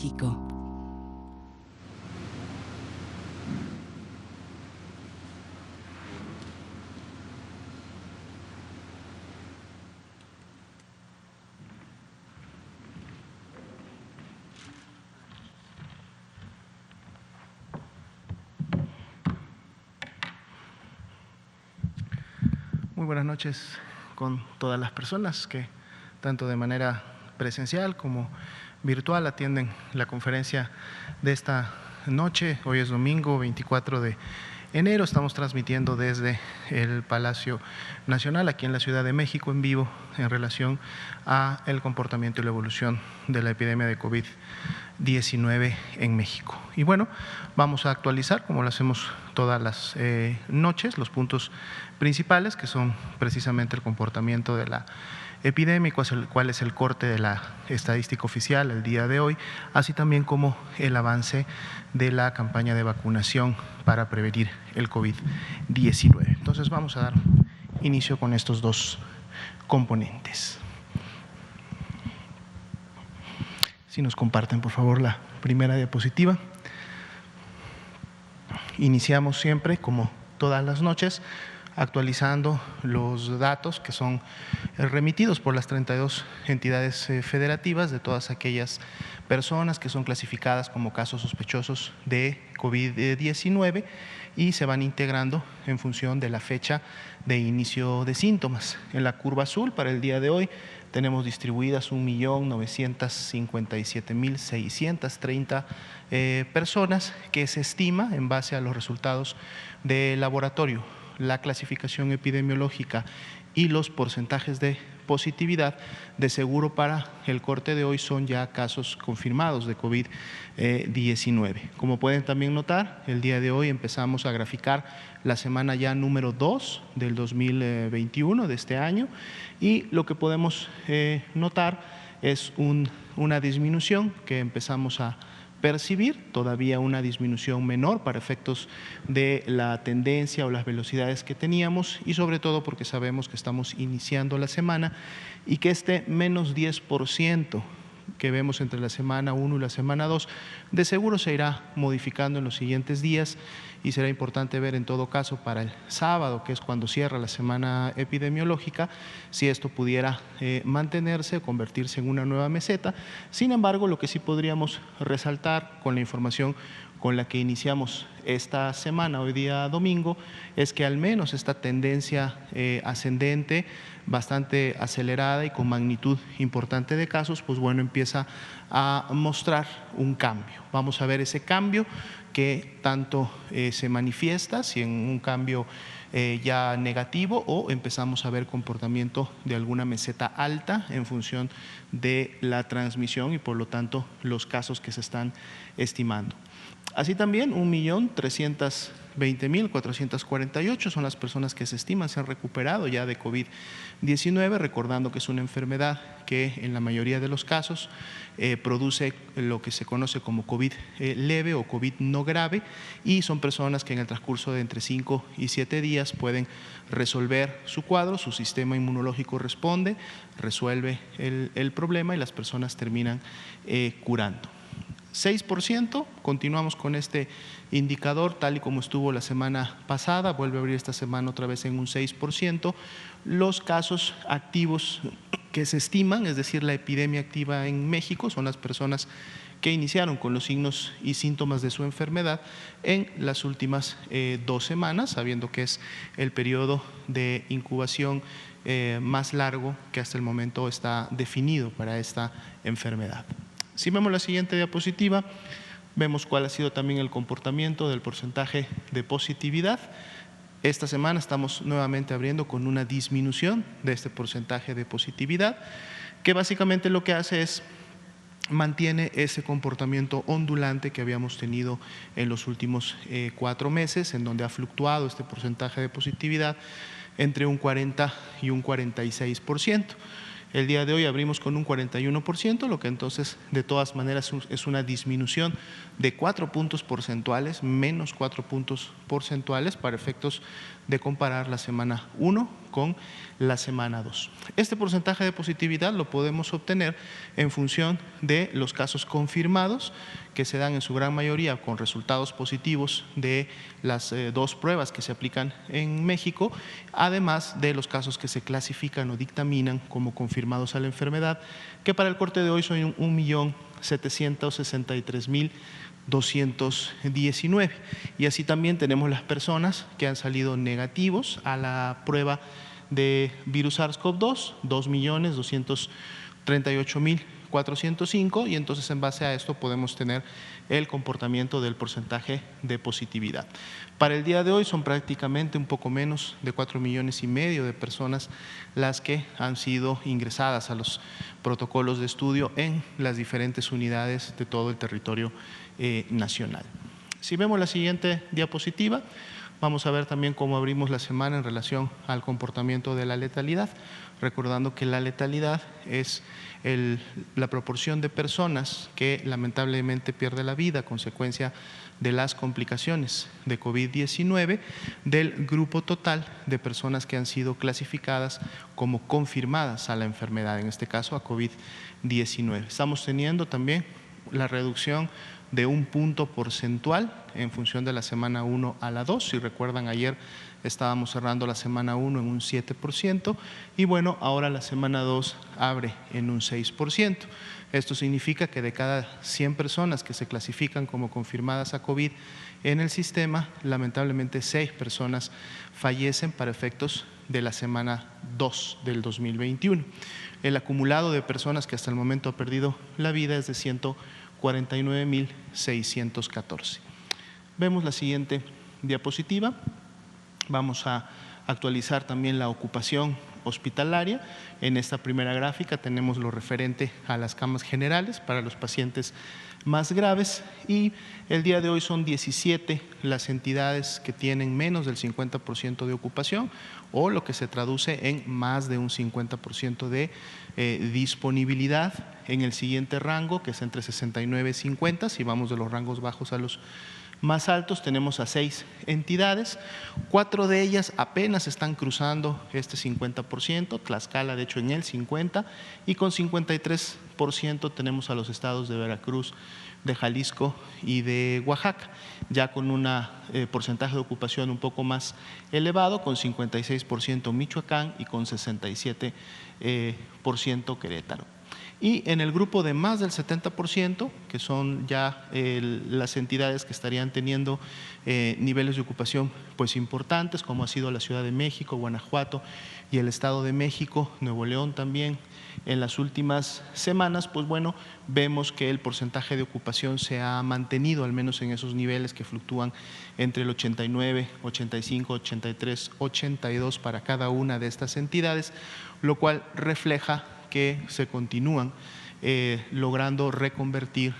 México. Muy buenas noches con todas las personas que tanto de manera presencial como virtual atienden la conferencia de esta noche. Hoy es domingo 24 de enero, estamos transmitiendo desde el Palacio Nacional aquí en la Ciudad de México en vivo en relación a el comportamiento y la evolución de la epidemia de COVID-19 en México. Y bueno, vamos a actualizar, como lo hacemos todas las noches, los puntos principales, que son precisamente el comportamiento de la epidemia, cuál es el corte de la estadística oficial el día de hoy, así también como el avance de la campaña de vacunación para prevenir el COVID-19. Entonces vamos a dar inicio con estos dos componentes. Si nos comparten, por favor, la primera diapositiva. Iniciamos siempre, como todas las noches, actualizando los datos que son remitidos por las 32 entidades federativas de todas aquellas personas que son clasificadas como casos sospechosos de COVID-19 y se van integrando en función de la fecha de inicio de síntomas. En la curva azul, para el día de hoy, tenemos distribuidas 1.957.630 personas que se estima en base a los resultados de laboratorio, la clasificación epidemiológica y los porcentajes de positividad. De seguro para el corte de hoy son ya casos confirmados de COVID-19. Como pueden también notar, el día de hoy empezamos a graficar la semana ya número 2 del 2021 de este año y lo que podemos notar es una disminución que empezamos a percibir, todavía una disminución menor para efectos de la tendencia o las velocidades que teníamos y sobre todo porque sabemos que estamos iniciando la semana y que este menos 10% que vemos entre la semana 1 y la semana 2 de seguro se irá modificando en los siguientes días y será importante ver en todo caso para el sábado, que es cuando cierra la semana epidemiológica, si esto pudiera mantenerse o convertirse en una nueva meseta. Sin embargo, lo que sí podríamos resaltar con la información con la que iniciamos esta semana, hoy día domingo, es que al menos esta tendencia ascendente, bastante acelerada y con magnitud importante de casos, pues bueno, empieza a mostrar un cambio. Vamos a ver ese cambio que tanto se manifiesta, si en un cambio ya negativo o empezamos a ver comportamiento de alguna meseta alta en función de la transmisión y por lo tanto los casos que se están estimando. Así también 1.320.448 son las personas que se estiman se han recuperado ya de COVID-19, recordando que es una enfermedad que en la mayoría de los casos produce lo que se conoce como COVID leve o COVID no grave y son personas que en el transcurso de entre 5 y 7 días pueden resolver su cuadro, su sistema inmunológico responde, resuelve el problema y las personas terminan curando. 6%, continuamos con este indicador tal y como estuvo la semana pasada, vuelve a abrir esta semana otra vez en un 6%. Los casos activos que se estiman, es decir, la epidemia activa en México, son las personas que iniciaron con los signos y síntomas de su enfermedad en las últimas 2 semanas, sabiendo que es el periodo de incubación más largo que hasta el momento está definido para esta enfermedad. Si vemos la siguiente diapositiva, vemos cuál ha sido también el comportamiento del porcentaje de positividad. Esta semana estamos nuevamente abriendo con una disminución de este porcentaje de positividad, que básicamente lo que hace es mantiene ese comportamiento ondulante que habíamos tenido en los últimos 4 meses, en donde ha fluctuado este porcentaje de positividad entre un 40 y un 46%. El día de hoy abrimos con un 41%, lo que entonces de todas maneras es una disminución de 4 puntos porcentuales, menos 4 puntos porcentuales para efectos de comparar la semana 1 con la semana 2. Este porcentaje de positividad lo podemos obtener en función de los casos confirmados, que se dan en su gran mayoría con resultados positivos de las 2 pruebas que se aplican en México, además de los casos que se clasifican o dictaminan como confirmados a la enfermedad, que para el corte de hoy son 1.763.219. Y así también tenemos las personas que han salido negativos a la prueba de virus SARS-CoV-2, 2.238.405, y entonces en base a esto podemos tener el comportamiento del porcentaje de positividad. Para el día de hoy son prácticamente un poco menos de 4,5 millones de personas las que han sido ingresadas a los protocolos de estudio en las diferentes unidades de todo el territorio nacional. Si vemos la siguiente diapositiva, vamos a ver también cómo abrimos la semana en relación al comportamiento de la letalidad, recordando que la letalidad es la proporción de personas que lamentablemente pierde la vida a consecuencia de las complicaciones de COVID-19 del grupo total de personas que han sido clasificadas como confirmadas a la enfermedad, en este caso a COVID-19. Estamos teniendo también la reducción de 1 punto porcentual en función de la semana 1 a la 2. Si recuerdan, ayer estábamos cerrando la semana 1 en un 7% y bueno, ahora la semana 2 abre en un 6%. Esto significa que de cada 100 personas que se clasifican como confirmadas a COVID en el sistema, lamentablemente 6 personas fallecen para efectos de la semana 2 del 2021. El acumulado de personas que hasta el momento ha perdido la vida es de 149.614. Vemos la siguiente diapositiva. Vamos a actualizar también la ocupación hospitalaria. En esta primera gráfica tenemos lo referente a las camas generales para los pacientes más graves y el día de hoy son 17 las entidades que tienen menos del 50% de ocupación o lo que se traduce en más de un 50% de disponibilidad. En el siguiente rango, que es entre 69 y 50, si vamos de los rangos bajos a los más altos, tenemos a 6 entidades, 4 de ellas apenas están cruzando este 50%, Tlaxcala de hecho en el 50%, y con 53% tenemos a los estados de Veracruz, de Jalisco y de Oaxaca, ya con un porcentaje de ocupación un poco más elevado, con 56% Michoacán y con 67% Querétaro. Y en el grupo de más del 70%, que son ya las entidades que estarían teniendo niveles de ocupación pues importantes, como ha sido la Ciudad de México, Guanajuato y el Estado de México, Nuevo León también, en las últimas semanas, pues bueno, vemos que el porcentaje de ocupación se ha mantenido, al menos en esos niveles que fluctúan entre el 89, 85, 83, 82 para cada una de estas entidades, lo cual refleja que se continúan logrando reconvertir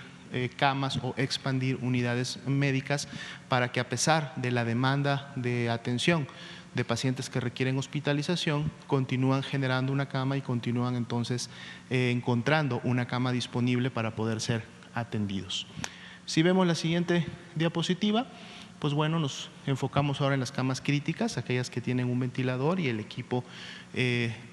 camas o expandir unidades médicas para que a pesar de la demanda de atención de pacientes que requieren hospitalización, continúan generando una cama y continúan entonces encontrando una cama disponible para poder ser atendidos. Si vemos la siguiente diapositiva, pues bueno, nos enfocamos ahora en las camas críticas, aquellas que tienen un ventilador y el equipo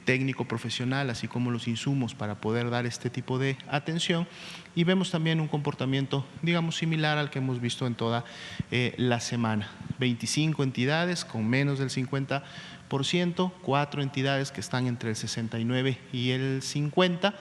técnico profesional, así como los insumos para poder dar este tipo de atención, y vemos también un comportamiento, digamos, similar al que hemos visto en toda la semana. 25 entidades con menos del 50%, 4 entidades que están entre el 69 y el 50%,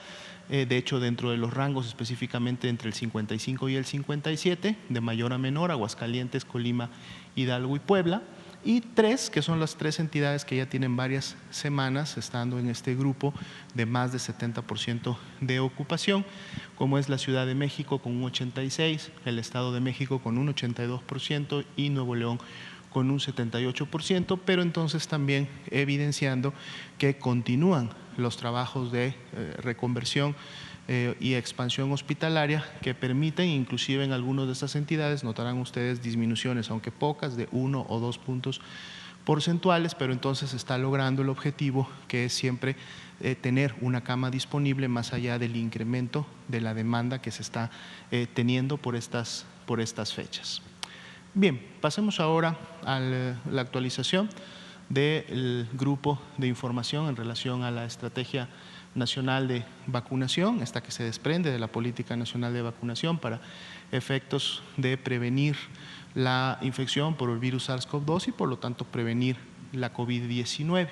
de hecho dentro de los rangos específicamente entre el 55 y el 57, de mayor a menor, Aguascalientes, Colima, Hidalgo y Puebla, y 3 que son las 3 entidades que ya tienen varias semanas estando en este grupo de más de 70% de ocupación, como es la Ciudad de México con un 86%, el Estado de México con un 82% y Nuevo León con un 78%, pero entonces también evidenciando que continúan los trabajos de reconversión y expansión hospitalaria que permiten, inclusive en algunas de estas entidades, notarán ustedes disminuciones, aunque pocas, de 1 o 2 puntos porcentuales, pero entonces está logrando el objetivo, que es siempre tener una cama disponible más allá del incremento de la demanda que se está teniendo por estas fechas. Bien, pasemos ahora a la actualización del grupo de información en relación a la Estrategia Nacional de Vacunación, esta que se desprende de la Política Nacional de Vacunación para efectos de prevenir la infección por el virus SARS-CoV-2 y por lo tanto prevenir la COVID-19.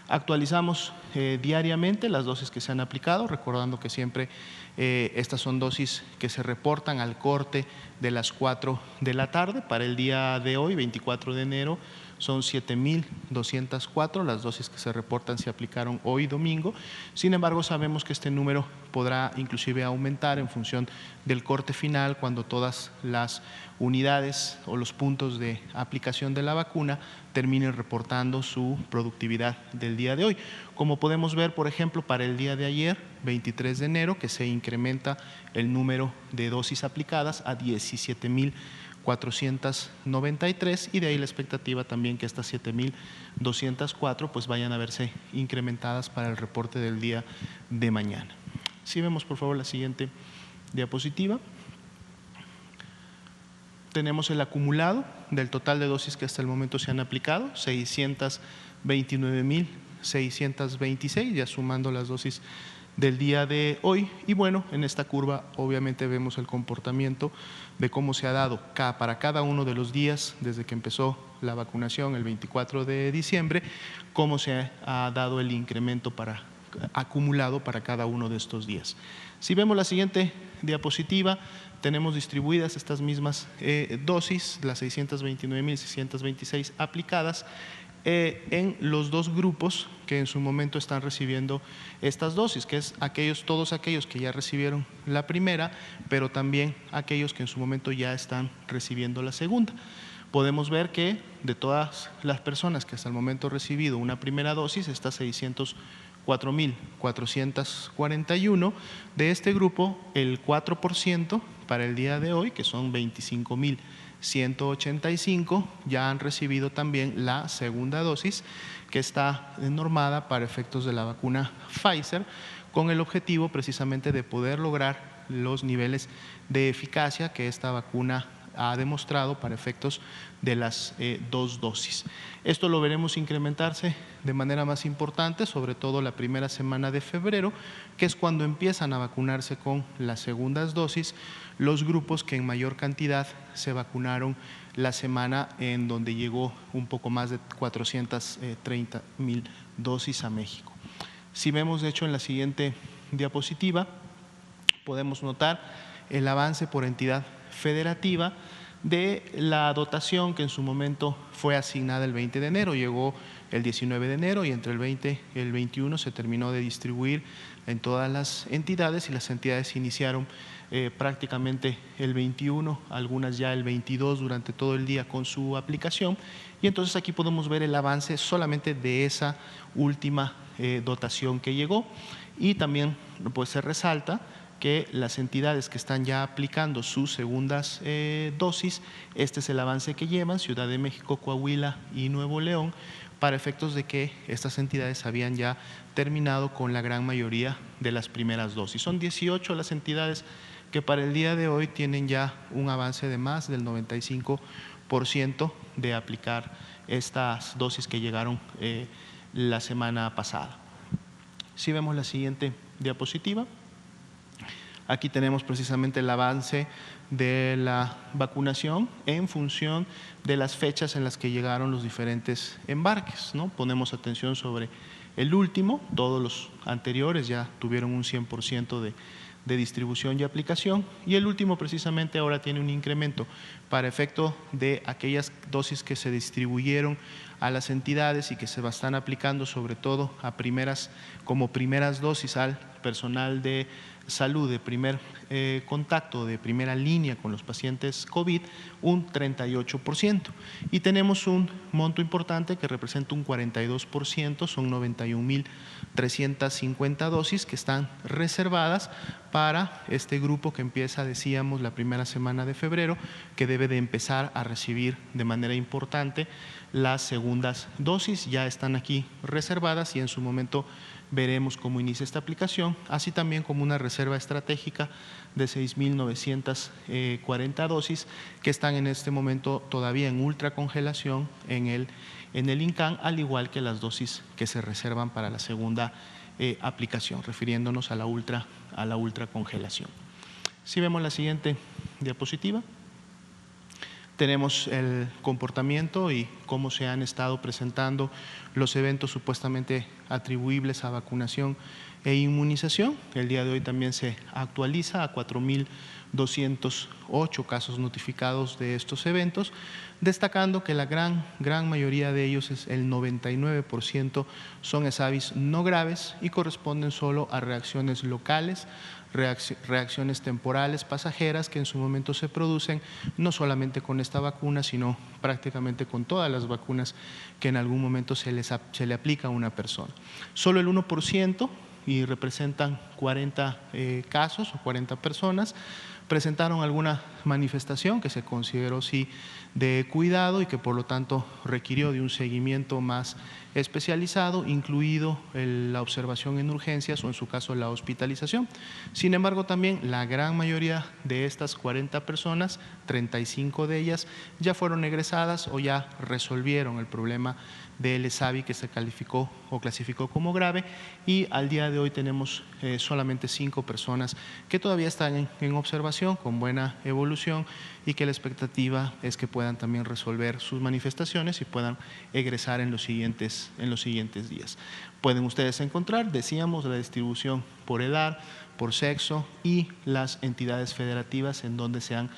Actualizamos diariamente las dosis que se han aplicado, recordando que siempre estas son dosis que se reportan al corte de las 4 de la tarde. Para el día de hoy, 24 de enero, son 7.204 las dosis que se reportan se aplicaron hoy domingo. Sin embargo, sabemos que este número podrá inclusive aumentar en función del corte final cuando todas las unidades o los puntos de aplicación de la vacuna terminen reportando su productividad del día de hoy. Como podemos ver, por ejemplo, para el día de ayer, 23 de enero, que se incrementa el número de dosis aplicadas a 17.493 y de ahí la expectativa también que estas 7.204 pues vayan a verse incrementadas para el reporte del día de mañana. Si vemos por favor la siguiente diapositiva. Tenemos el acumulado del total de dosis que hasta el momento se han aplicado, 629.626, ya sumando las dosis del día de hoy. Y bueno, en esta curva obviamente vemos el comportamiento de cómo se ha dado para cada uno de los días desde que empezó la vacunación el 24 de diciembre, cómo se ha dado el incremento acumulado para cada uno de estos días. Si vemos la siguiente diapositiva, tenemos distribuidas estas mismas dosis, las 629.626 aplicadas, en los dos grupos que en su momento están recibiendo estas dosis, que es todos aquellos que ya recibieron la primera, pero también aquellos que en su momento ya están recibiendo la segunda. Podemos ver que de todas las personas que hasta el momento han recibido una primera dosis, estas 604.441, de este grupo el 4% para el día de hoy, que son 25.185, ya han recibido también la segunda dosis, que está normada para efectos de la vacuna Pfizer, con el objetivo precisamente de poder lograr los niveles de eficacia que esta vacuna ha demostrado para efectos de las dos dosis. Esto lo veremos incrementarse de manera más importante, sobre todo la primera semana de febrero, que es cuando empiezan a vacunarse con las segundas dosis los grupos que en mayor cantidad se vacunaron la semana en donde llegó un poco más de 430.000 dosis a México. Si vemos de hecho en la siguiente diapositiva, podemos notar el avance por entidad federativa de la dotación que en su momento fue asignada el 20 de enero, llegó el 19 de enero y entre el 20 y el 21 se terminó de distribuir en todas las entidades y las entidades iniciaron prácticamente el 21, algunas ya el 22 durante todo el día con su aplicación y entonces aquí podemos ver el avance solamente de esa última dotación que llegó y también pues se resalta que las entidades que están ya aplicando sus segundas dosis, este es el avance que llevan, Ciudad de México, Coahuila y Nuevo León, para efectos de que estas entidades habían ya terminado con la gran mayoría de las primeras dosis. Son 18 las entidades que para el día de hoy tienen ya un avance de más del 95% de aplicar estas dosis que llegaron la semana pasada. Si vemos la siguiente diapositiva. Aquí tenemos precisamente el avance de la vacunación en función de las fechas en las que llegaron los diferentes embarques, ¿no? Ponemos atención sobre el último, todos los anteriores ya tuvieron un 100% de distribución y aplicación y el último precisamente ahora tiene un incremento para efecto de aquellas dosis que se distribuyeron a las entidades y que se están aplicando sobre todo como primeras dosis al personal de salud de primer contacto, de primera línea con los pacientes COVID, un 38%. Y tenemos un monto importante que representa un 42%, son 91.350 dosis que están reservadas para este grupo que empieza, decíamos, la primera semana de febrero, que debe de empezar a recibir de manera importante las segundas dosis. Ya están aquí reservadas y en su momento veremos cómo inicia esta aplicación, así también como una reserva estratégica de 6.940 dosis que están en este momento todavía en ultracongelación en el INCAN, al igual que las dosis que se reservan para la segunda aplicación, refiriéndonos a la ultracongelación. Si vemos la siguiente diapositiva, tenemos el comportamiento y cómo se han estado presentando los eventos supuestamente atribuibles a vacunación e inmunización. El día de hoy también se actualiza a 4.208 casos notificados de estos eventos, destacando que la gran mayoría de ellos, el 99%, son ESAVIS no graves y corresponden solo a reacciones locales, reacciones temporales pasajeras que en su momento se producen no solamente con esta vacuna, sino prácticamente con todas las vacunas que en algún momento se le aplica a una persona. Solo el 1%, y representan 40 casos o 40 personas, presentaron alguna manifestación que se consideró sí de cuidado y que por lo tanto requirió de un seguimiento más especializado, incluido la observación en urgencias o en su caso la hospitalización. Sin embargo, también la gran mayoría de estas 40 personas, 35 de ellas, ya fueron egresadas o ya resolvieron el problema del ESAVI que se calificó o clasificó como grave, y al día de hoy tenemos solamente 5 personas que todavía están en observación con buena evolución y que la expectativa es que puedan también resolver sus manifestaciones y puedan egresar en los siguientes días. Pueden ustedes encontrar, decíamos, la distribución por edad, por sexo y las entidades federativas en donde se han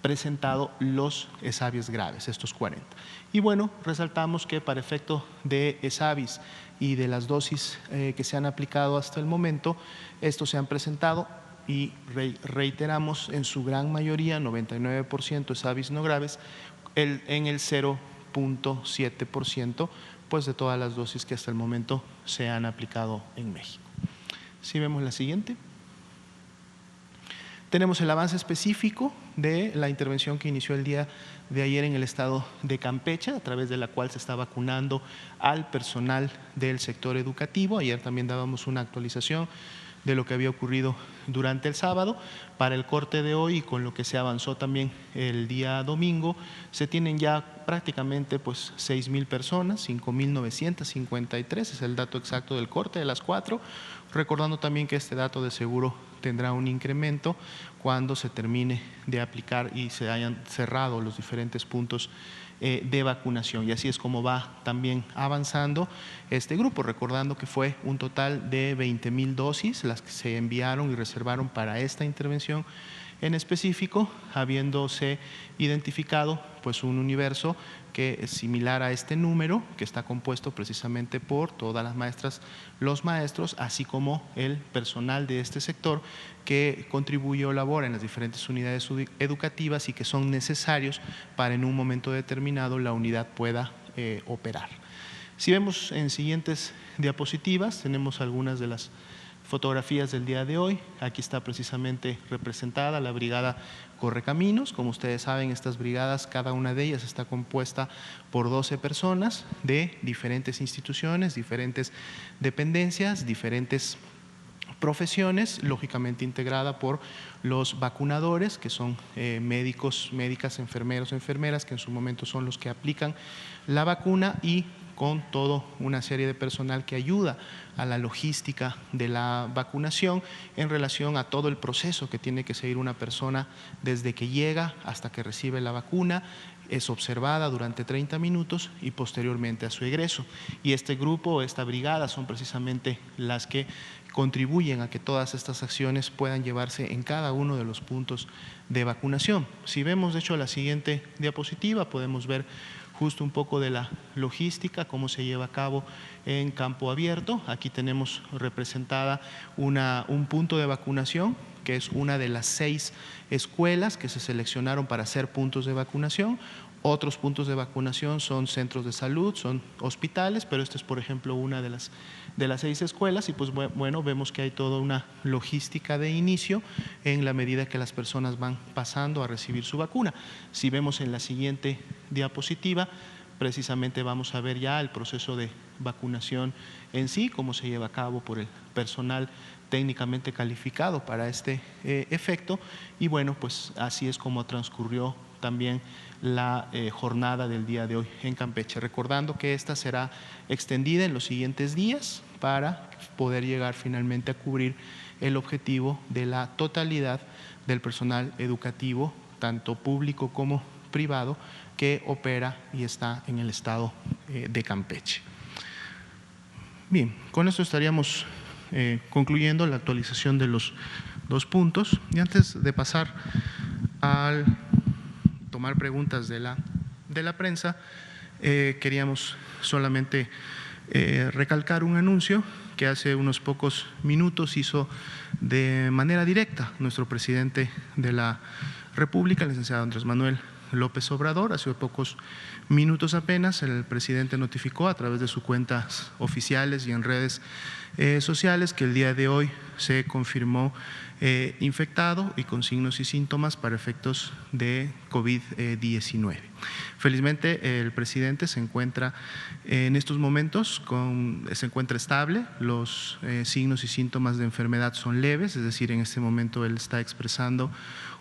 presentado los ESAVIs graves, estos 40. Y bueno, resaltamos que para efecto de ESAVIs y de las dosis que se han aplicado hasta el momento, estos se han presentado y reiteramos en su gran mayoría, 99% ESAVIs no graves, en el 0.7% pues de todas las dosis que hasta el momento se han aplicado en México. Si vemos la siguiente. Tenemos el avance específico de la intervención que inició el día de ayer en el estado de Campeche, a través de la cual se está vacunando al personal del sector educativo. Ayer también dábamos una actualización de lo que había ocurrido durante el sábado. Para el corte de hoy y con lo que se avanzó también el día domingo, se tienen ya prácticamente pues 6.000 personas, 5.953 es el dato exacto del corte de las 4, recordando también que este dato de seguro tendrá un incremento cuando se termine de aplicar y se hayan cerrado los diferentes puntos de vacunación, y así es como va también avanzando este grupo, recordando que fue un total de 20.000 dosis las que se enviaron y reservaron para esta intervención en específico, habiéndose identificado pues un universo que es similar a este número, que está compuesto precisamente por todas las maestras, los maestros, así como el personal de este sector que contribuye o labora en las diferentes unidades educativas y que son necesarios para en un momento determinado la unidad pueda operar. Si vemos en siguientes diapositivas, tenemos algunas de las fotografías del día de hoy. Aquí está precisamente representada la brigada Correcaminos. Como ustedes saben, estas brigadas, cada una de ellas está compuesta por 12 personas de diferentes instituciones, diferentes dependencias, diferentes profesiones, lógicamente integrada por los vacunadores, que son médicos, médicas, enfermeros, enfermeras, que en su momento son los que aplican la vacuna, y con toda una serie de personal que ayuda a la logística de la vacunación en relación a todo el proceso que tiene que seguir una persona desde que llega hasta que recibe la vacuna, es observada durante 30 minutos y posteriormente a su egreso. Y este grupo, esta brigada, son precisamente las que contribuyen a que todas estas acciones puedan llevarse en cada uno de los puntos de vacunación. Si vemos de hecho la siguiente diapositiva, podemos ver justo un poco de la logística, cómo se lleva a cabo en campo abierto. Aquí tenemos representada un punto de vacunación, que es una de las 6 escuelas que se seleccionaron para ser puntos de vacunación. Otros puntos de vacunación son centros de salud, son hospitales, pero esta es, por ejemplo, una de las 6 escuelas y pues bueno, vemos que hay toda una logística de inicio en la medida que las personas van pasando a recibir su vacuna. Si vemos en la siguiente diapositiva, precisamente vamos a ver ya el proceso de vacunación en sí, cómo se lleva a cabo por el personal técnicamente calificado para este efecto y bueno, pues así es como transcurrió también la jornada del día de hoy en Campeche, recordando que esta será extendida en los siguientes días para poder llegar finalmente a cubrir el objetivo de la totalidad del personal educativo, tanto público como privado, que opera y está en el estado de Campeche. Bien, con esto estaríamos concluyendo la actualización de los 2 puntos y antes de pasar al tomar preguntas de la prensa, queríamos solamente recalcar un anuncio que hace unos pocos minutos hizo de manera directa nuestro presidente de la República, el licenciado Andrés Manuel López Obrador. Hace pocos minutos apenas el presidente notificó a través de sus cuentas oficiales y en redes sociales que el día de hoy se confirmó infectado y con signos y síntomas para efectos de COVID-19. Felizmente el presidente se encuentra en estos momentos, se encuentra estable, los signos y síntomas de enfermedad son leves, es decir, en este momento él está expresando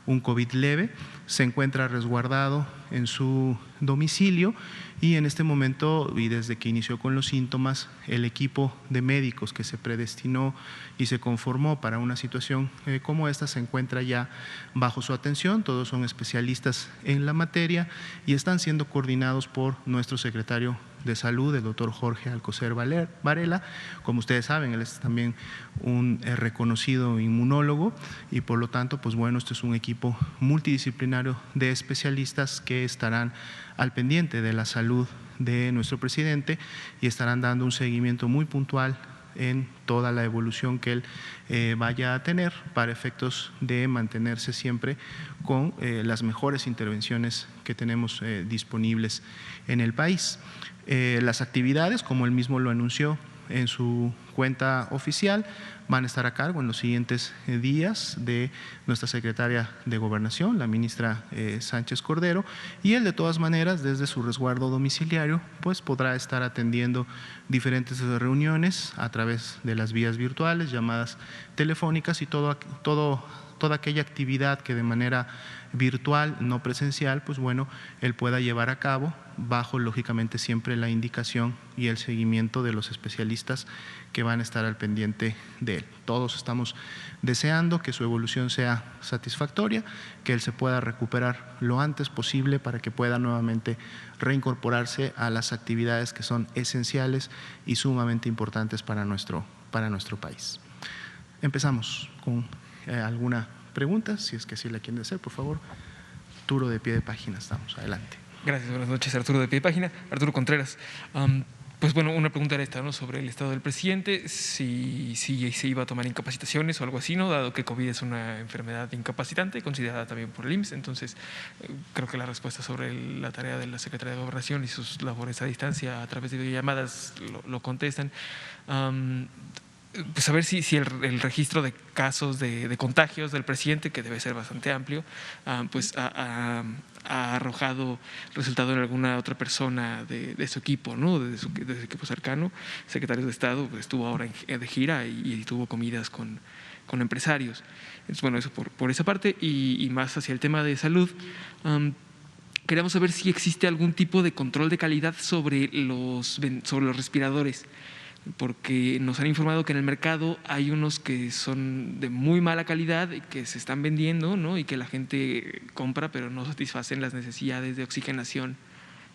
un COVID leve, se encuentra resguardado en su domicilio y en este momento y desde que inició con los síntomas, el equipo de médicos que se predestinó y se conformó para una situación como esta se encuentra ya bajo su atención, todos son especialistas en la materia y están siendo coordinados por nuestro secretario de Salud, el doctor Jorge Alcocer Varela. Como ustedes saben, él es también un reconocido inmunólogo y por lo tanto, pues bueno, este es un equipo multidisciplinario de especialistas que estarán al pendiente de la salud de nuestro presidente y estarán dando un seguimiento muy puntual en toda la evolución que él vaya a tener para efectos de mantenerse siempre con las mejores intervenciones que tenemos disponibles en el país. Las actividades, como él mismo lo anunció en su cuenta oficial, van a estar a cargo en los siguientes días de nuestra secretaria de Gobernación, la ministra Sánchez Cordero, y él de todas maneras desde su resguardo domiciliario pues podrá estar atendiendo diferentes reuniones a través de las vías virtuales, llamadas telefónicas y toda aquella actividad que de manera virtual, no presencial, pues bueno, él pueda llevar a cabo bajo lógicamente siempre la indicación y el seguimiento de los especialistas que van a estar al pendiente de él. Todos estamos deseando que su evolución sea satisfactoria, que él se pueda recuperar lo antes posible para que pueda nuevamente reincorporarse a las actividades que son esenciales y sumamente importantes para nuestro país. Empezamos con alguna pregunta, si es que sí la quieren hacer, por favor. Arturo de Pie de Página, estamos, adelante. Gracias, buenas noches, Arturo de Pie de Página. Arturo Contreras. Pues bueno, una pregunta era esta, ¿no? Sobre el estado del presidente, si se iba a tomar incapacitaciones o algo así, ¿no? Dado que COVID es una enfermedad incapacitante, considerada también por el IMSS. Entonces, creo que la respuesta sobre la tarea de la Secretaría de Gobernación y sus labores a distancia a través de videollamadas lo contestan. Pues a ver si el registro de casos de contagios del presidente, que debe ser bastante amplio, pues ha arrojado resultado en alguna otra persona de su equipo, ¿no? de su equipo cercano. Secretario de Estado pues, estuvo ahora de gira y tuvo comidas con empresarios. Entonces, bueno, eso por esa parte y más hacia el tema de salud. Queríamos saber si existe algún tipo de control de calidad sobre los respiradores, porque nos han informado que en el mercado hay unos que son de muy mala calidad y que se están vendiendo, ¿no? Y que la gente compra pero no satisfacen las necesidades de oxigenación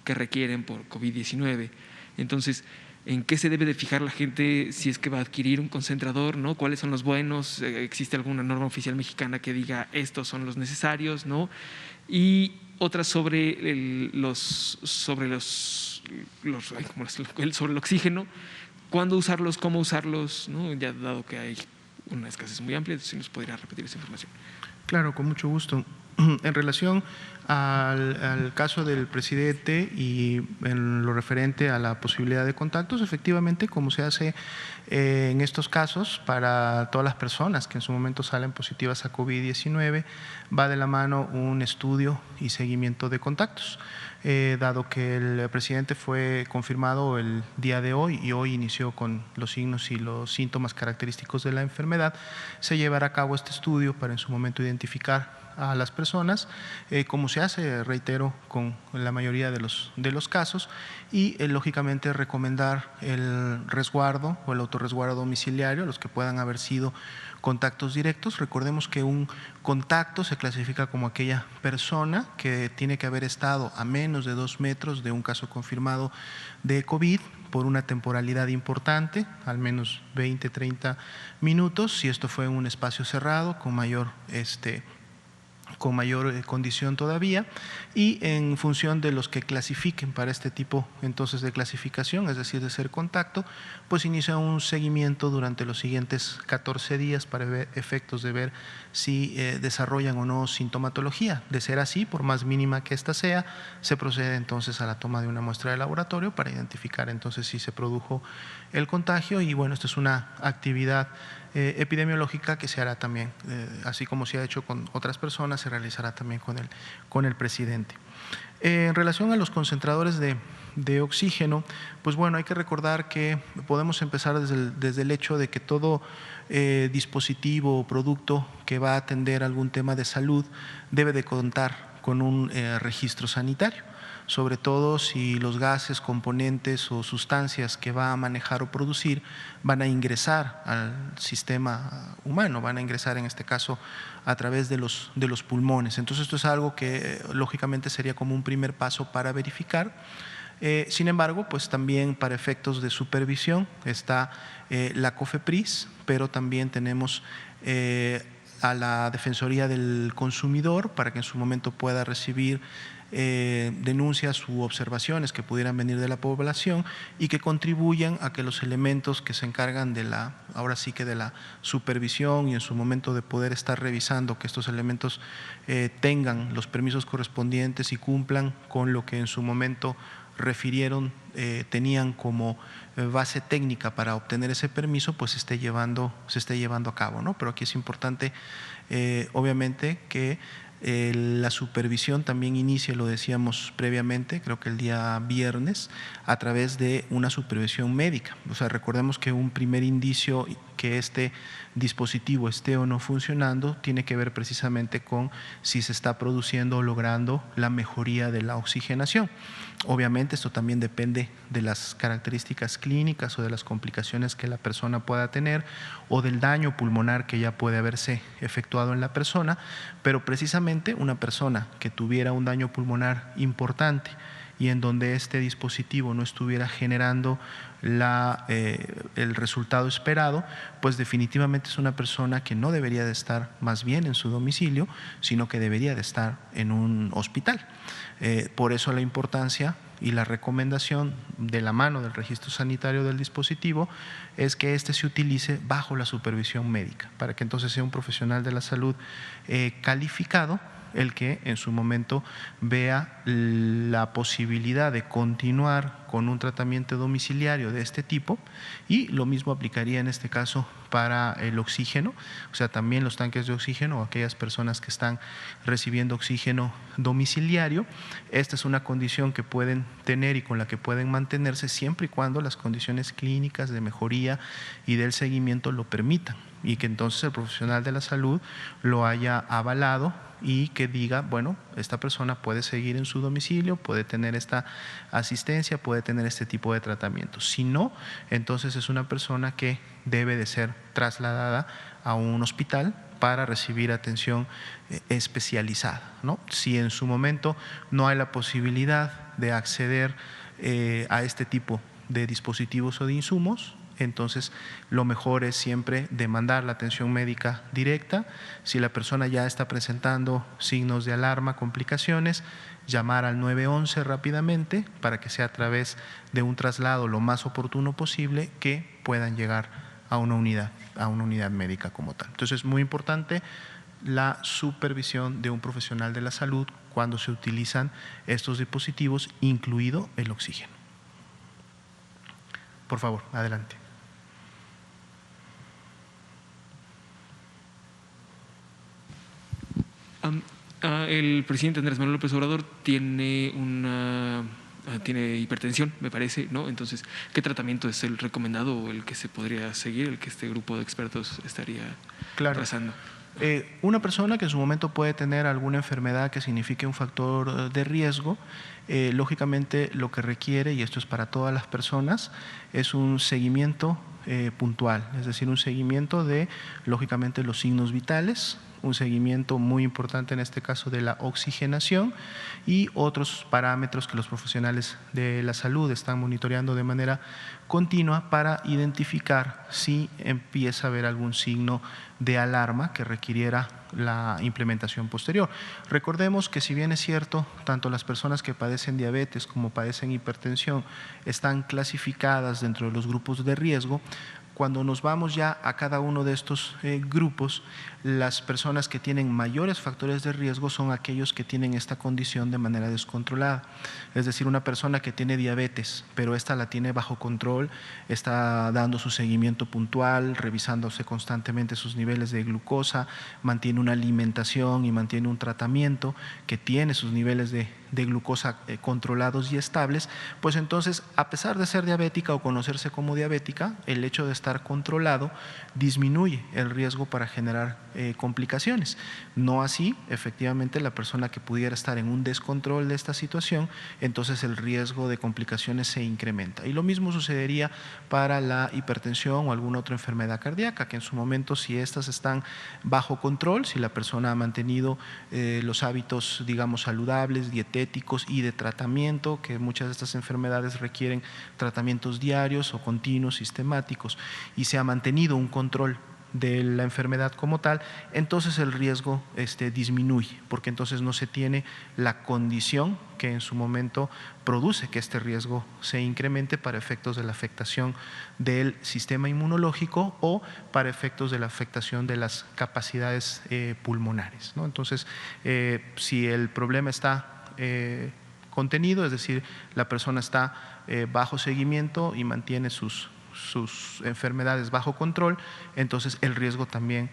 que requieren por COVID-19. Entonces, ¿en qué se debe de fijar la gente si es que va a adquirir un concentrador, ¿no? ¿Cuáles son los buenos? ¿Existe alguna norma oficial mexicana que diga estos son los necesarios, ¿no? Y Otra sobre sobre el oxígeno, cuándo usarlos, cómo usarlos, ¿no? Ya dado que hay una escasez muy amplia, si nos podría repetir esa información. Claro, con mucho gusto. En relación al caso del presidente y en lo referente a la posibilidad de contactos, efectivamente, como se hace en estos casos para todas las personas que en su momento salen positivas a COVID-19, va de la mano un estudio y seguimiento de contactos. Dado que el presidente fue confirmado el día de hoy y hoy inició con los signos y los síntomas característicos de la enfermedad, se llevará a cabo este estudio para en su momento identificar a las personas, como se hace, reitero, con la mayoría de los casos, y lógicamente recomendar el resguardo o el autorresguardo domiciliario a los que puedan haber sido contactos directos. Recordemos que un contacto se clasifica como aquella persona que tiene que haber estado a menos de 2 metros de un caso confirmado de COVID por una temporalidad importante, al menos 20, 30 minutos, si esto fue en un espacio cerrado con mayor condición todavía, y en función de los que clasifiquen para este tipo entonces de clasificación, es decir, de ser contacto, pues inicia un seguimiento durante los siguientes 14 días para ver efectos de ver si desarrollan o no sintomatología. De ser así, por más mínima que ésta sea, se procede entonces a la toma de una muestra de laboratorio para identificar entonces si se produjo el contagio, y bueno, esta es una actividad epidemiológica que se hará también, así como se ha hecho con otras personas, se realizará también con el presidente. En relación a los concentradores de oxígeno, pues bueno, hay que recordar que podemos empezar desde el hecho de que todo dispositivo o producto que va a atender algún tema de salud debe de contar con un registro sanitario, sobre todo si los gases, componentes o sustancias que va a manejar o producir van a ingresar al sistema humano, van a ingresar en este caso a través de los pulmones. Entonces esto es algo que lógicamente sería como un primer paso para verificar. Sin embargo, pues también para efectos de supervisión está la COFEPRIS, pero también tenemos a la Defensoría del Consumidor para que en su momento pueda recibir denuncias u observaciones que pudieran venir de la población y que contribuyan a que los elementos que se encargan de ahora sí que de la supervisión y en su momento de poder estar revisando que estos elementos tengan los permisos correspondientes y cumplan con lo que en su momento refirieron, tenían como base técnica para obtener ese permiso, pues se esté llevando a cabo, ¿no? Pero aquí es importante, obviamente, que la supervisión también inicia, lo decíamos previamente, creo que el día viernes, a través de una supervisión médica. O sea, recordemos que un primer indicio que este dispositivo esté o no funcionando tiene que ver precisamente con si se está produciendo o logrando la mejoría de la oxigenación. Obviamente esto también depende de las características clínicas o de las complicaciones que la persona pueda tener o del daño pulmonar que ya puede haberse efectuado en la persona, pero precisamente una persona que tuviera un daño pulmonar importante y en donde este dispositivo no estuviera generando el resultado esperado, pues definitivamente es una persona que no debería de estar más bien en su domicilio, sino que debería de estar en un hospital. Por eso la importancia y la recomendación de la mano del registro sanitario del dispositivo es que éste se utilice bajo la supervisión médica, para que entonces sea un profesional de la salud calificado el que en su momento vea la posibilidad de continuar con un tratamiento domiciliario de este tipo, y lo mismo aplicaría en este caso para el oxígeno, o sea, también los tanques de oxígeno o aquellas personas que están recibiendo oxígeno domiciliario. Esta es una condición que pueden tener y con la que pueden mantenerse siempre y cuando las condiciones clínicas de mejoría y del seguimiento lo permitan, y que entonces el profesional de la salud lo haya avalado y que diga, bueno, esta persona puede seguir en su domicilio, puede tener esta asistencia, puede tener este tipo de tratamiento. Si no, entonces es una persona que debe de ser trasladada a un hospital para recibir atención especializada, ¿no? Si en su momento no hay la posibilidad de acceder a este tipo de dispositivos o de insumos, entonces lo mejor es siempre demandar la atención médica directa. Si la persona ya está presentando signos de alarma, complicaciones, llamar al 911 rápidamente para que sea a través de un traslado lo más oportuno posible que puedan llegar a una unidad médica como tal. Entonces es muy importante la supervisión de un profesional de la salud cuando se utilizan estos dispositivos, incluido el oxígeno. Por favor, adelante. El presidente Andrés Manuel López Obrador tiene hipertensión, me parece, ¿no? Entonces, ¿qué tratamiento es el recomendado o el que se podría seguir, el que este grupo de expertos estaría trazando? Una persona que en su momento puede tener alguna enfermedad que signifique un factor de riesgo, lógicamente lo que requiere, y esto es para todas las personas, es un seguimiento puntual, es decir, un seguimiento de, lógicamente, los signos vitales, un seguimiento muy importante en este caso de la oxigenación y otros parámetros que los profesionales de la salud están monitoreando de manera continua para identificar si empieza a haber algún signo de alarma que requiriera la implementación posterior. Recordemos que si bien es cierto, tanto las personas que padecen diabetes como padecen hipertensión están clasificadas dentro de los grupos de riesgo, cuando nos vamos ya a cada uno de estos grupos, las personas que tienen mayores factores de riesgo son aquellos que tienen esta condición de manera descontrolada. Es decir, una persona que tiene diabetes, pero esta la tiene bajo control, está dando su seguimiento puntual, revisándose constantemente sus niveles de glucosa, mantiene una alimentación y mantiene un tratamiento que tiene sus niveles de glucosa controlados y estables, pues entonces, a pesar de ser diabética o conocerse como diabética, el hecho de estar controlado disminuye el riesgo para generar complicaciones. No así, efectivamente, la persona que pudiera estar en un descontrol de esta situación, entonces el riesgo de complicaciones se incrementa. Y lo mismo sucedería para la hipertensión o alguna otra enfermedad cardíaca, que en su momento, si estas están bajo control, si la persona ha mantenido los hábitos, digamos, saludables, dietéticos y de tratamiento, que muchas de estas enfermedades requieren tratamientos diarios o continuos, sistemáticos, y se ha mantenido un control de la enfermedad como tal, entonces el riesgo disminuye, porque entonces no se tiene la condición que en su momento produce que este riesgo se incremente para efectos de la afectación del sistema inmunológico o para efectos de la afectación de las capacidades pulmonares, ¿no? Entonces, si el problema está contenido, es decir, la persona está bajo seguimiento y mantiene sus enfermedades bajo control, entonces el riesgo también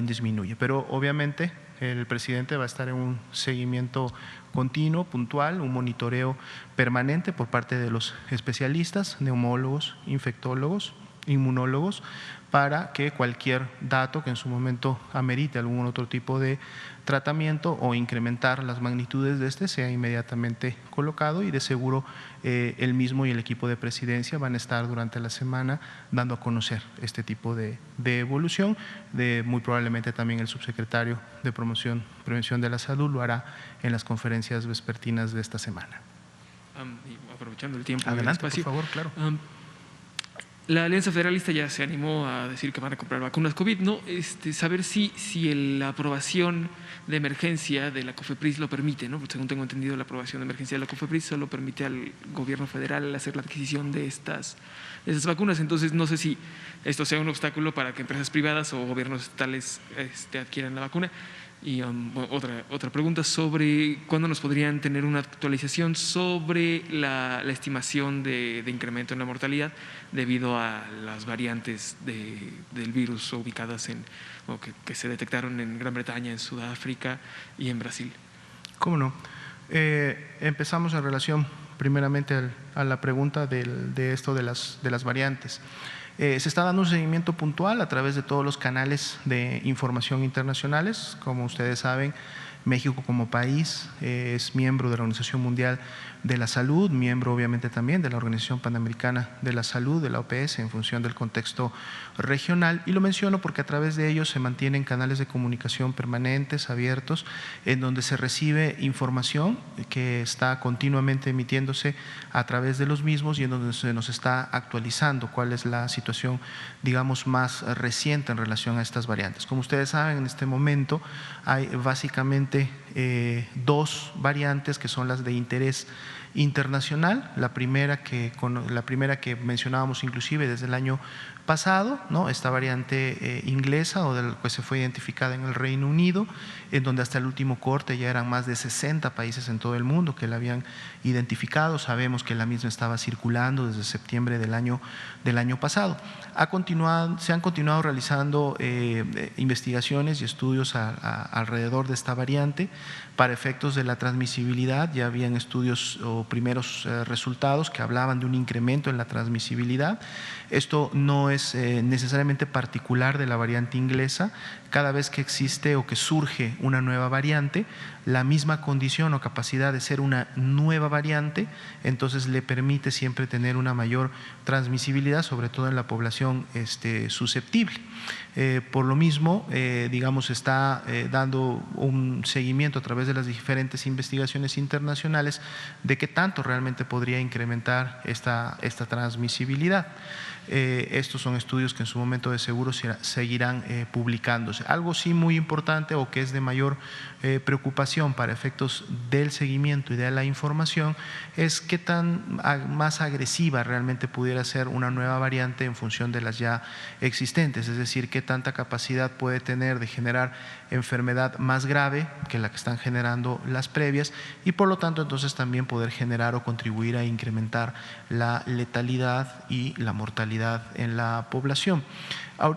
disminuye. Pero obviamente el presidente va a estar en un seguimiento continuo, puntual, un monitoreo permanente por parte de los especialistas, neumólogos, infectólogos, inmunólogos, para que cualquier dato que en su momento amerite algún otro tipo de tratamiento o incrementar las magnitudes de sea inmediatamente colocado, y de seguro él mismo y el equipo de presidencia van a estar durante la semana dando a conocer este tipo de evolución. Muy probablemente también el subsecretario de Prevención de la Salud lo hará en las conferencias vespertinas de esta semana. Aprovechando el tiempo. Adelante, por favor, claro. La Alianza Federalista ya se animó a decir que van a comprar vacunas COVID, ¿no? Saber si la aprobación de emergencia de la COFEPRIS lo permite, ¿no? Porque según tengo entendido, la aprobación de emergencia de la COFEPRIS solo permite al gobierno federal hacer la adquisición de estas vacunas. Entonces, no sé si esto sea un obstáculo para que empresas privadas o gobiernos estatales adquieran la vacuna. Y otra pregunta sobre cuándo nos podrían tener una actualización sobre la estimación de incremento en la mortalidad debido a las variantes del virus ubicadas que se detectaron en Gran Bretaña, en Sudáfrica y en Brasil. ¿Cómo no? Empezamos en relación primeramente a la pregunta de esto de las variantes. Se está dando un seguimiento puntual a través de todos los canales de información internacionales. Como ustedes saben, México como país es miembro de la Organización Mundial de la Salud, miembro obviamente también de la Organización Panamericana de la Salud, de la OPS, en función del contexto regional, y lo menciono porque a través de ellos se mantienen canales de comunicación permanentes, abiertos, en donde se recibe información que está continuamente emitiéndose a través de los mismos y en donde se nos está actualizando cuál es la situación, digamos, más reciente en relación a estas variantes. Como ustedes saben, en este momento hay básicamente dos variantes que son las de interés internacional, la primera que mencionábamos inclusive desde el año pasado, ¿no? Esta variante inglesa, o del que se fue identificada en el Reino Unido, en donde hasta el último corte ya eran más de 60 países en todo el mundo que la habían identificado. Sabemos que la misma estaba circulando desde septiembre del año pasado. Se han continuado realizando investigaciones y estudios alrededor de esta variante para efectos de la transmisibilidad. Ya habían estudios o primeros resultados que hablaban de un incremento en la transmisibilidad. Esto no es necesariamente particular de la variante inglesa. Cada vez que existe o que surge una nueva variante, la misma condición o capacidad de ser una nueva variante, entonces le permite siempre tener una mayor transmisibilidad, sobre todo en la población susceptible. Por lo mismo, digamos, está dando un seguimiento a través de las diferentes investigaciones internacionales de qué tanto realmente podría incrementar esta transmisibilidad. Estos son estudios que en su momento de seguro seguirán publicándose. Algo sí muy importante, o que es de mayor preocupación para efectos del seguimiento y de la información, es qué tan más agresiva realmente pudiera ser una nueva variante en función de las ya existentes, es decir, qué tanta capacidad puede tener de generar enfermedad más grave que la que están generando las previas, y por lo tanto entonces también poder generar o contribuir a incrementar la letalidad y la mortalidad en la población.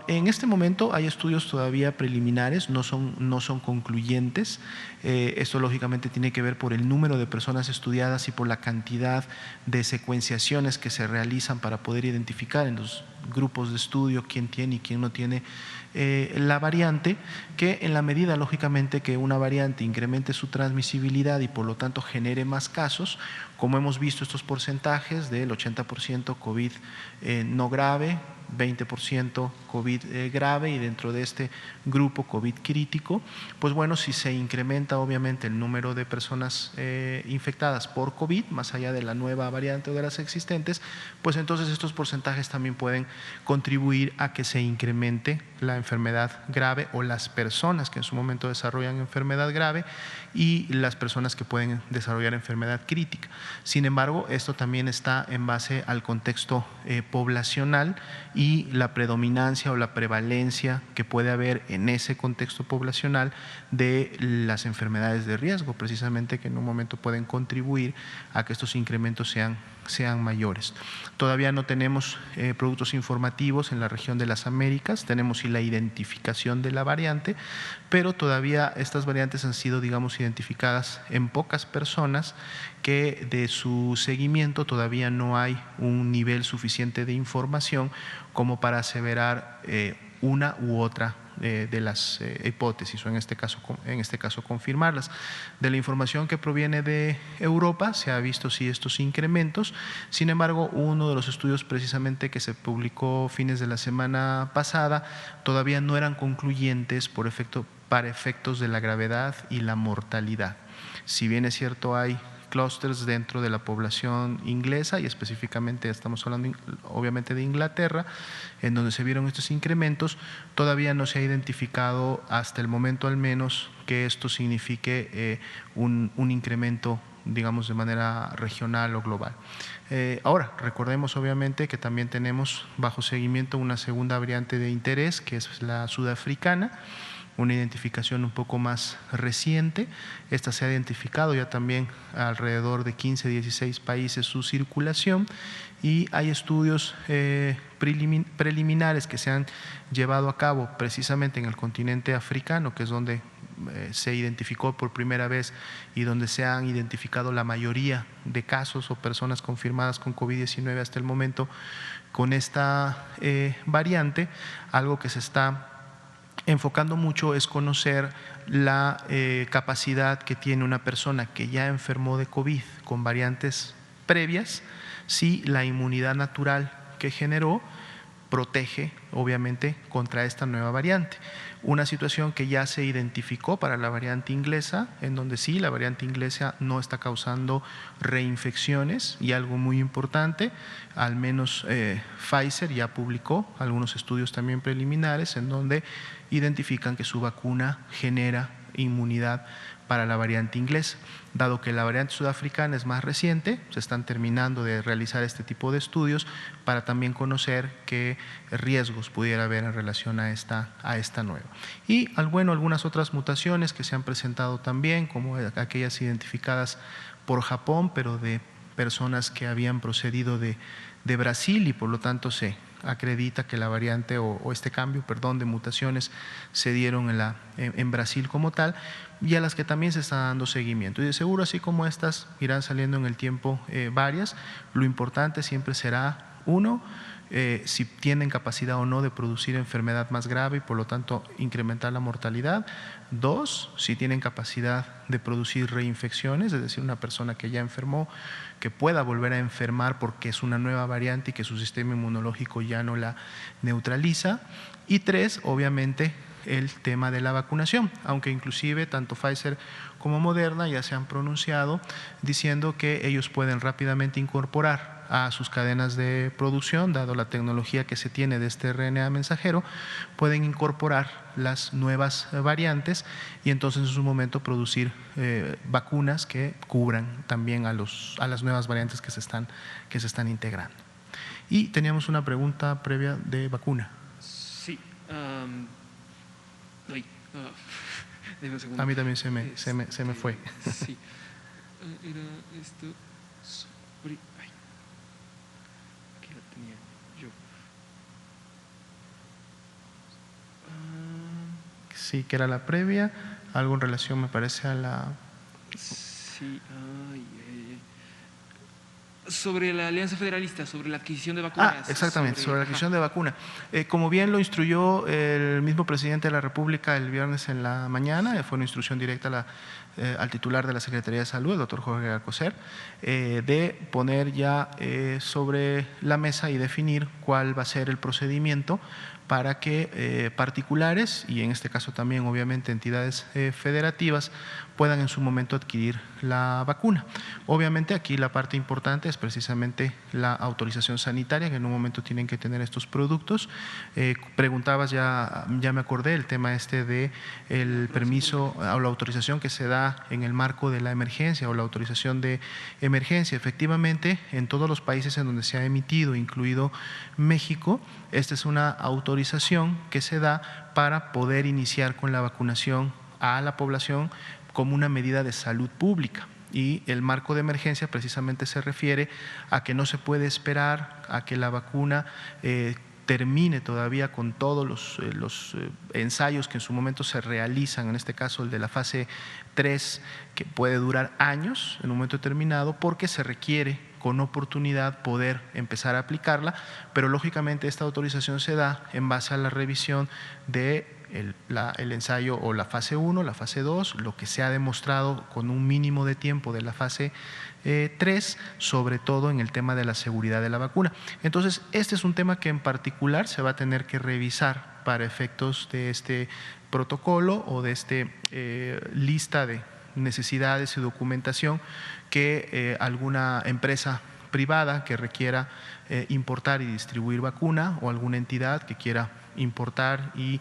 En este momento hay estudios todavía preliminares, no son concluyentes. Esto lógicamente tiene que ver por el número de personas estudiadas y por la cantidad de secuenciaciones que se realizan para poder identificar en los grupos de estudio quién tiene y quién no tiene la variante, que en la medida lógicamente que una variante incremente su transmisibilidad y por lo tanto genere más casos, como hemos visto estos porcentajes del 80% COVID no grave, 20% COVID grave, y dentro de este grupo COVID crítico, pues bueno, si se incrementa obviamente el número de personas infectadas por COVID, más allá de la nueva variante o de las existentes, pues entonces estos porcentajes también pueden contribuir a que se incremente la enfermedad grave, o las personas que en su momento desarrollan enfermedad grave y las personas que pueden desarrollar enfermedad crítica. Sin embargo, esto también está en base al contexto poblacional y la predominancia o la prevalencia que puede haber en ese contexto poblacional de las enfermedades de riesgo, precisamente, que en un momento pueden contribuir a que estos incrementos sean mayores. Todavía no tenemos productos informativos en la región de las Américas, tenemos sí la identificación de la variante, pero todavía estas variantes han sido, digamos, identificadas en pocas personas, que de su seguimiento todavía no hay un nivel suficiente de información como para aseverar una u otra de las hipótesis, o en este caso confirmarlas. De la información que proviene de Europa se ha visto sí estos incrementos. Sin embargo, uno de los estudios precisamente que se publicó fines de la semana pasada todavía no eran concluyentes para efectos de la gravedad y la mortalidad. Si bien es cierto, hay clústeres dentro de la población inglesa, y específicamente estamos hablando obviamente de Inglaterra, en donde se vieron estos incrementos, todavía no se ha identificado hasta el momento al menos que esto signifique un incremento, digamos, de manera regional o global. Ahora, recordemos obviamente que también tenemos bajo seguimiento una segunda variante de interés, que es la sudafricana, una identificación un poco más reciente. Esta se ha identificado ya también alrededor de 15, 16 países su circulación, y hay estudios preliminares que se han llevado a cabo precisamente en el continente africano, que es donde se identificó por primera vez y donde se han identificado la mayoría de casos o personas confirmadas con COVID-19 hasta el momento con esta variante. Algo que se está enfocando mucho es conocer la capacidad que tiene una persona que ya enfermó de COVID con variantes previas, si la inmunidad natural que generó protege obviamente contra esta nueva variante. Una situación que ya se identificó para la variante inglesa, en donde sí, la variante inglesa no está causando reinfecciones, y algo muy importante, al menos Pfizer ya publicó algunos estudios también preliminares en donde identifican que su vacuna genera inmunidad para la variante inglesa. Dado que la variante sudafricana es más reciente, se están terminando de realizar este tipo de estudios para también conocer qué riesgos pudiera haber en relación a esta nueva. Y algunas otras mutaciones que se han presentado también, como aquellas identificadas por Japón, pero de personas que habían procedido de Brasil, y por lo tanto se acredita que la variante o este cambio, de mutaciones se dieron en Brasil como tal, y a las que también se está dando seguimiento. Y de seguro, así como estas, irán saliendo en el tiempo varias. Lo importante siempre será, uno, si tienen capacidad o no de producir enfermedad más grave y por lo tanto incrementar la mortalidad. Dos, si tienen capacidad de producir reinfecciones, es decir, una persona que ya enfermó, que pueda volver a enfermar porque es una nueva variante y que su sistema inmunológico ya no la neutraliza. Y tres, obviamente, el tema de la vacunación, aunque inclusive tanto Pfizer como Moderna ya se han pronunciado diciendo que ellos pueden rápidamente incorporar a sus cadenas de producción, dado la tecnología que se tiene de este RNA mensajero, pueden incorporar las nuevas variantes y entonces en su momento producir vacunas que cubran también a las nuevas variantes que se están integrando. Y teníamos una pregunta previa de vacuna. Sí. Deme un segundo. A mí también se me fue. Sí. Era esto sobre… aquí la tenía yo. Sí, que era la previa, algo en relación me parece a la… Sí, sobre la Alianza Federalista, sobre la adquisición de vacunas. Exactamente, sobre la adquisición de vacuna. Como bien lo instruyó el mismo presidente de la República el viernes en la mañana, fue una instrucción directa al titular de la Secretaría de Salud, el doctor Jorge Alcocer, de poner ya sobre la mesa y definir cuál va a ser el procedimiento para que particulares, y en este caso también obviamente entidades federativas, puedan en su momento adquirir la vacuna. Obviamente aquí la parte importante es precisamente la autorización sanitaria, que en un momento tienen que tener estos productos. Preguntabas, ya me acordé, el tema de el permiso o la autorización que se da en el marco de la emergencia o la autorización de emergencia. Efectivamente, en todos los países en donde se ha emitido, incluido México, esta es una autorización que se da para poder iniciar con la vacunación a la población como una medida de salud pública. Y el marco de emergencia precisamente se refiere a que no se puede esperar a que la vacuna termine todavía con todos los ensayos que en su momento se realizan, en este caso el de la fase 3, que puede durar años en un momento determinado, porque se requiere con oportunidad poder empezar a aplicarla, pero lógicamente esta autorización se da en base a la revisión de el ensayo o la fase 1, la fase 2, lo que se ha demostrado con un mínimo de tiempo de la fase 3, sobre todo en el tema de la seguridad de la vacuna. Entonces, este es un tema que en particular se va a tener que revisar para efectos de este protocolo o de lista de necesidades y documentación que alguna empresa privada que requiera importar y distribuir vacuna, o alguna entidad que quiera importar y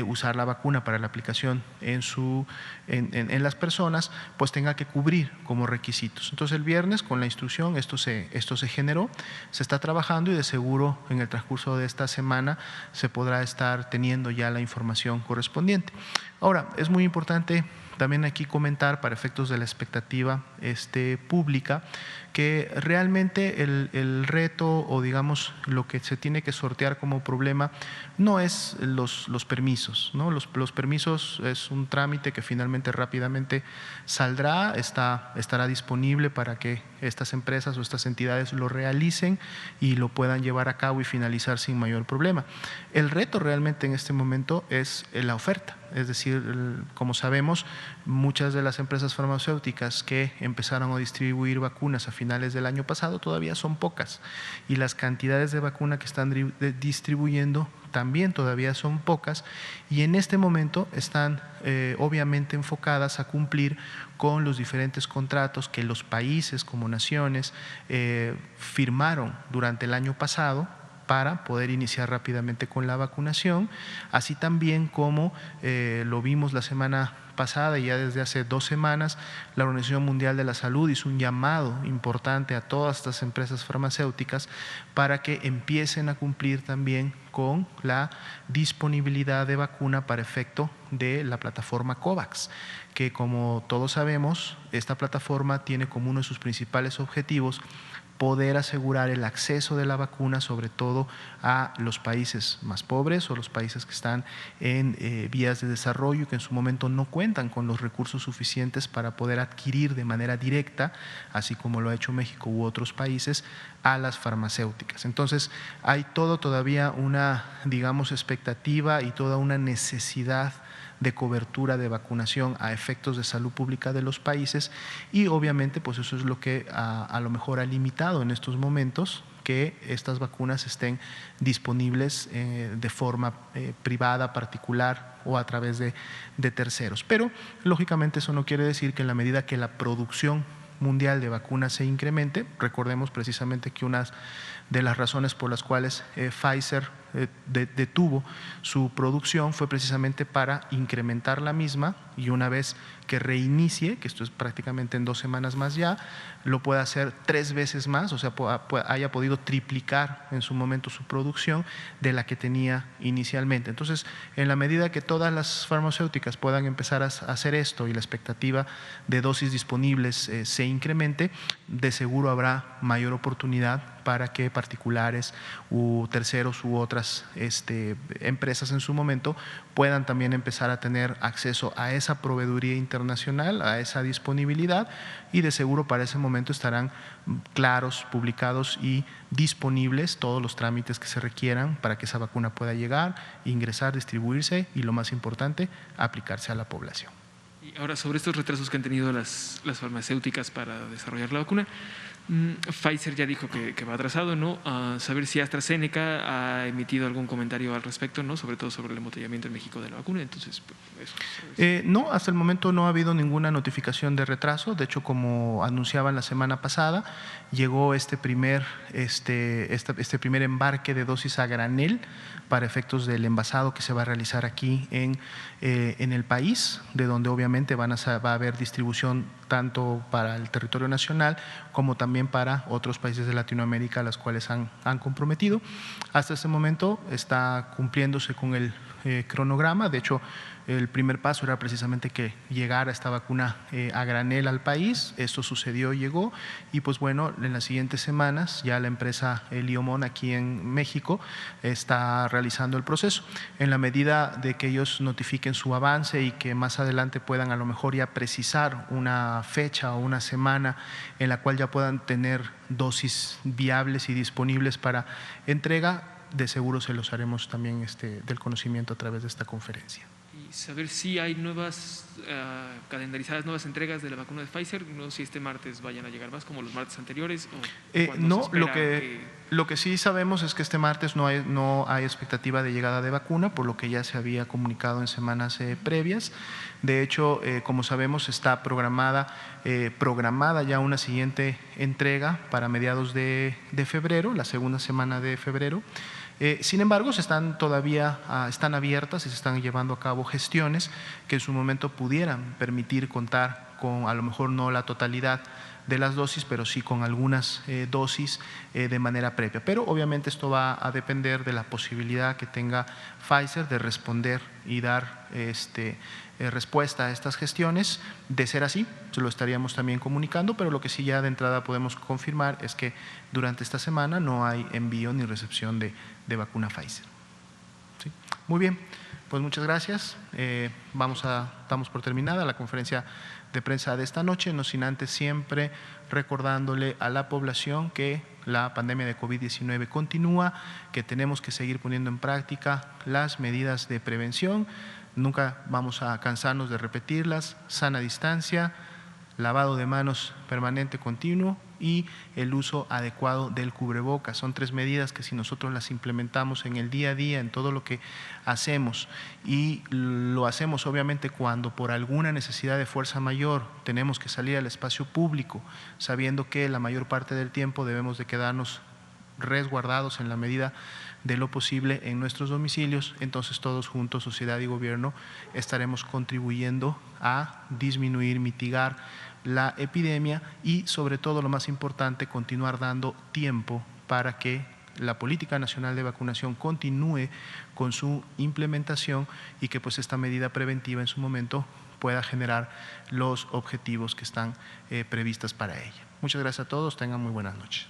usar la vacuna para la aplicación en las personas, pues tenga que cubrir como requisitos. Entonces el viernes con la instrucción esto se generó, se está trabajando y de seguro en el transcurso de esta semana se podrá estar teniendo ya la información correspondiente. Ahora, es muy importante también aquí comentar, para efectos de la expectativa pública, que realmente el reto, o digamos lo que se tiene que sortear como problema, no es los permisos, ¿no? Los permisos es un trámite que finalmente rápidamente saldrá, estará disponible para que estas empresas o estas entidades lo realicen y lo puedan llevar a cabo y finalizar sin mayor problema. El reto realmente en este momento es la oferta. Es decir, como sabemos, muchas de las empresas farmacéuticas que empezaron a distribuir vacunas a finales del año pasado todavía son pocas, y las cantidades de vacuna que están distribuyendo también todavía son pocas, y en este momento están obviamente enfocadas a cumplir con los diferentes contratos que los países como naciones firmaron durante el año pasado para poder iniciar rápidamente con la vacunación, así también como lo vimos la semana pasada, y ya desde hace 2 semanas, la Organización Mundial de la Salud hizo un llamado importante a todas estas empresas farmacéuticas para que empiecen a cumplir también con la disponibilidad de vacuna para efecto de la plataforma COVAX, que como todos sabemos, esta plataforma tiene como uno de sus principales objetivos poder asegurar el acceso de la vacuna, sobre todo a los países más pobres o los países que están en vías de desarrollo y que en su momento no cuentan con los recursos suficientes para poder adquirir de manera directa, así como lo ha hecho México u otros países, a las farmacéuticas. Entonces, hay todavía una, digamos, expectativa y toda una necesidad de cobertura de vacunación a efectos de salud pública de los países, y obviamente pues eso es lo que a lo mejor ha limitado en estos momentos que estas vacunas estén disponibles de forma privada, particular o a través de terceros. Pero lógicamente eso no quiere decir que en la medida que la producción mundial de vacunas se incremente, recordemos precisamente que una de las razones por las cuales Pfizer detuvo su producción fue precisamente para incrementar la misma, y una vez que reinicie, que esto es prácticamente en 2 semanas más ya, lo pueda hacer 3 veces más, o sea, haya podido triplicar en su momento su producción de la que tenía inicialmente. Entonces, en la medida que todas las farmacéuticas puedan empezar a hacer esto y la expectativa de dosis disponibles se incremente, de seguro habrá mayor oportunidad para que particulares u terceros u otras empresas en su momento puedan también empezar a tener acceso a esa proveeduría internacional, a esa disponibilidad, y de seguro para ese momento estarán claros, publicados y disponibles todos los trámites que se requieran para que esa vacuna pueda llegar, ingresar, distribuirse y, lo más importante, aplicarse a la población. Y ahora, sobre estos retrasos que han tenido las farmacéuticas para desarrollar la vacuna, Pfizer ya dijo que va atrasado, ¿no? A saber si AstraZeneca ha emitido algún comentario al respecto, ¿no? Sobre todo sobre el embotellamiento en México de la vacuna. Entonces, pues, eso. No, hasta el momento no ha habido ninguna notificación de retraso. De hecho, como anunciaban la semana pasada, llegó este primer primer embarque de dosis a granel para efectos del envasado que se va a realizar aquí en el país, de donde obviamente va a haber distribución tanto para el territorio nacional como también para otros países de Latinoamérica, a los cuales han comprometido. Hasta este momento está cumpliéndose con el cronograma. De hecho, el primer paso era precisamente que llegara esta vacuna a granel al país. Esto sucedió, llegó, y pues bueno, en las siguientes semanas ya la empresa Liomón aquí en México está realizando el proceso. En la medida de que ellos notifiquen su avance y que más adelante puedan a lo mejor ya precisar una fecha o una semana en la cual ya puedan tener dosis viables y disponibles para entrega, de seguro se los haremos también del conocimiento a través de esta conferencia. Y saber si hay nuevas calendarizadas, nuevas entregas de la vacuna de Pfizer, no si este martes vayan a llegar más como los martes anteriores. No, lo que sí sabemos es que este martes no hay expectativa de llegada de vacuna, por lo que ya se había comunicado en semanas previas. De hecho, como sabemos, está programada ya una siguiente entrega para mediados de febrero, la segunda semana de febrero. Sin embargo, están abiertas y se están llevando a cabo gestiones que en su momento pudieran permitir contar con a lo mejor no la totalidad de las dosis, pero sí con algunas dosis de manera previa. Pero obviamente esto va a depender de la posibilidad que tenga Pfizer de responder y dar respuesta a estas gestiones. De ser así, se lo estaríamos también comunicando, pero lo que sí ya de entrada podemos confirmar es que durante esta semana no hay envío ni recepción de vacuna Pfizer. ¿Sí? Muy bien, pues muchas gracias. Damos por terminada la conferencia de prensa de esta noche, no sin antes siempre recordándole a la población que la pandemia de COVID-19 continúa, que tenemos que seguir poniendo en práctica las medidas de prevención. Nunca vamos a cansarnos de repetirlas: sana distancia, lavado de manos permanente continuo y el uso adecuado del cubrebocas. Son 3 medidas que si nosotros las implementamos en el día a día, en todo lo que hacemos, y lo hacemos obviamente cuando por alguna necesidad de fuerza mayor tenemos que salir al espacio público, sabiendo que la mayor parte del tiempo debemos de quedarnos resguardados en la medida de lo posible en nuestros domicilios, entonces todos juntos, sociedad y gobierno, estaremos contribuyendo a disminuir, mitigar la epidemia y, sobre todo, lo más importante, continuar dando tiempo para que la Política Nacional de Vacunación continúe con su implementación y que pues esta medida preventiva en su momento pueda generar los objetivos que están previstas para ella. Muchas gracias a todos, tengan muy buenas noches.